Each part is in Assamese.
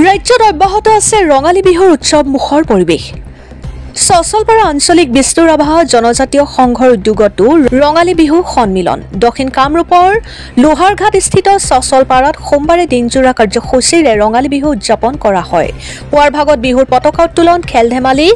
ৰাজ্যত অব্যাহত আছে ৰঙালী বিহুৰ উৎসৱ মুখৰ পৰিৱেশ। চচলপাৰা আঞ্চলিক বিষ্ণু ৰাভা জনজাতীয় সংঘৰ উদ্যোগতো ৰঙালী বিহু সন্মিলন। দক্ষিণ কামৰূপৰ লোহাৰঘাটস্থিত চচলপাৰাত সোমবাৰে দিনজোৰা কাৰ্যসূচীৰে ৰঙালী বিহু উদযাপন কৰা হয়। পুৱাৰ ভাগত বিহুৰ পতাকা উত্তোলন, খেল ধেমালি,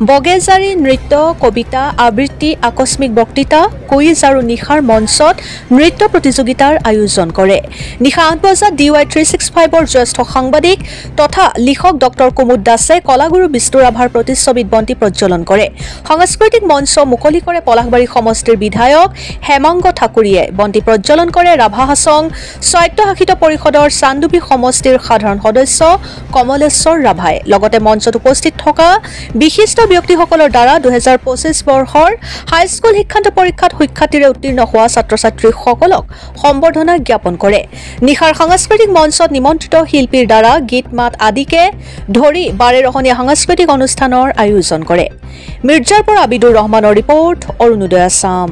বগেজাৰী নৃত্য, কবিতা আবৃত্তি, আকস্মিক বক্তৃতা, কুইজ আৰু নিশাৰ মঞ্চত নৃত্য প্ৰতিযোগিতাৰ আয়োজন কৰে। নিশা 8 বজাত DY 365ৰ জ্যেষ্ঠ সাংবাদিক তথা লিখক ডক্টৰ কুমুদ দাসে কলাগুৰু বিষ্ণু ৰাভাৰ প্ৰতিচ্ছবিত বন্তি প্ৰজ্বলন কৰে। সাংস্কৃতিক মঞ্চ মুকলি কৰে পলাশবাৰী সমষ্টিৰ বিধায়ক হেমাংগ ঠাকুৰীয়ে। বন্তি প্ৰজ্বলন কৰে ৰাভা হাছং স্বায়ত্তশাসিত পৰিষদৰ চান্দুবি সমষ্টিৰ সাধাৰণ সদস্য কমলেশ্বৰ ৰাভাই। লগতে মঞ্চত উপস্থিত থকা বিশিষ্ট ব্যক্তিসকলৰ দ্বাৰা 2025 বৰ্ষৰ হাইস্কুল শিক্ষান্ত পৰীক্ষাত সুখ্যাতিৰে উত্তীৰ্ণ হোৱা ছাত্ৰ ছাত্ৰীসকলক সম্বৰ্ধনা জ্ঞাপন কৰে। নিশাৰ সাংস্কৃতিক মঞ্চত নিমন্ত্ৰিত শিল্পীৰ দ্বাৰা গীত মাত আদিকে ধৰি 12 ৰহণীয়া সাংস্কৃতিক অনুষ্ঠানৰ আয়োজন কৰে। মিৰ্জাৰ পৰা আবিদুৰ ৰহমানৰ ৰিপৰ্ট, অৰুণোদয় আসাম।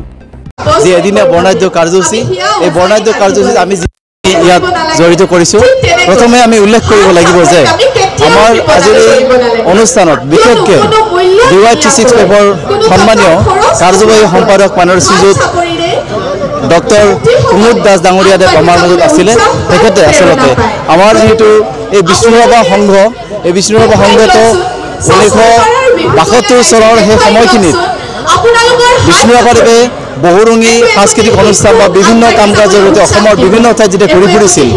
যে এদিনীয়া বৰ্ণাঢ্য কাৰ্যসূচী, এই বৰ্ণাঢ্য কাৰ্যসূচীত আমি ইয়াত জড়িত কৰিছোঁ। প্ৰথমে আমি উল্লেখ কৰিব লাগিব যে আমাৰ আজিৰ এই অনুষ্ঠানত বিশেষকৈ DY 365ৰ সন্মানীয় কাৰ্যবাহী সম্পাদক মাননীয় শ্ৰীযুত ডক্টৰ কুমুদ দাস ডাঙৰীয়াদেৱ আমাৰ মাজত আছিলে। তেখেতে আচলতে আমাৰ যিহেতু এই বিষ্ণু ৰাভা সংঘ, এই বিষ্ণু ৰাভা সংঘটো 1972 চনৰ সেই সময়খিনিত বিষ্ণু ৰাভাদেৱে বহুৰঙী সাংস্কৃতিক অনুষ্ঠান বা বিভিন্ন কাম কাজৰ জৰিয়তে অসমৰ বিভিন্ন ঠাইত যেতিয়া ঘূৰি ফুৰিছিল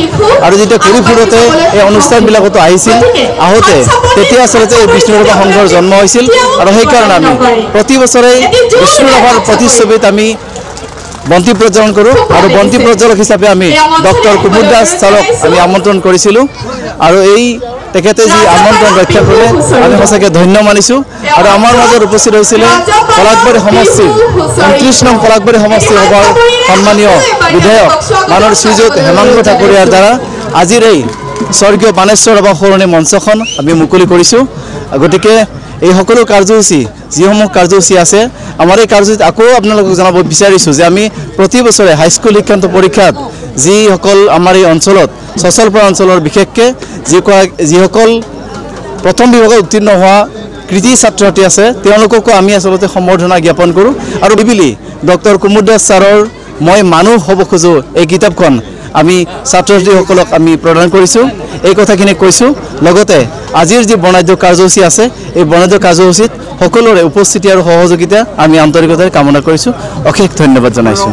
আৰু যেতিয়া ঘূৰি ফুৰোতে এই অনুষ্ঠানবিলাকতো আহিছিল, আহোঁতে তেতিয়া আচলতে এই বিষ্ণু ৰাভা সংঘৰ জন্ম হৈছিল। আৰু সেইকাৰণে আমি প্ৰতি বছৰে বিষ্ণু ৰাভাৰ প্ৰতিচ্ছবিত আমি বন্তি প্ৰজ্বলন কৰোঁ। আৰু বন্তি প্ৰজ্বলক হিচাপে আমি ডক্টৰ কুমুদ দাস ছাৰক আমি আমন্ত্ৰণ কৰিছিলোঁ। আৰু এই তেখেতে যি আমন্ত্ৰণ ৰক্ষা কৰিলে আমি সঁচাকৈ ধন্য মানিছোঁ। আৰু আমাৰ মাজত উপস্থিত হৈছিলে পলাশবাৰী সমষ্টিৰ 29 নং পলাশবাৰী সমষ্টিৰ সভাৰ সন্মানীয় বিধায়ক মাননীয় শ্ৰীযুত হেমাংগ ঠাকুৰীয়াৰ দ্বাৰা আজিৰ এই স্বৰ্গীয় বাণেশ্বৰ ৰাভা সৰণি মঞ্চখন আমি মুকলি কৰিছোঁ। গতিকে এই সকলো কাৰ্যসূচী যিসমূহ কাৰ্যসূচী আছে, আমাৰ এই কাৰ্যসূচীত আকৌ আপোনালোকক জনাব বিচাৰিছোঁ যে আমি প্ৰতি বছৰে হাইস্কুল শিক্ষান্ত পৰীক্ষাত যিসকল আমাৰ এই অঞ্চলত চচলপাৰা অঞ্চলৰ বিশেষকৈ যিসকল প্ৰথম বিভাগত উত্তীৰ্ণ হোৱা কৃতি ছাত্ৰ ছাত্ৰী আছে, তেওঁলোককো আমি আচলতে সম্বৰ্ধনা জ্ঞাপন কৰোঁ। আৰু বিবিলি ডক্টৰ কুমুদ দাস ছাৰৰ মই মানুহ হ'ব খোজোঁ এই কিতাপখন আমি ছাত্ৰ ছাত্ৰীসকলক আমি প্ৰদান কৰিছোঁ। এই কথাখিনি কৈছোঁ। লগতে আজিৰ যি বৰ্ণাঢ্য কাৰ্যসূচী আছে, এই বৰ্ণাঢ্য কাৰ্যসূচীত সকলোৰে উপস্থিতি আৰু সহযোগিতা আমি আন্তৰিকতাৰে কামনা কৰিছোঁ। অশেষ ধন্যবাদ জনাইছোঁ।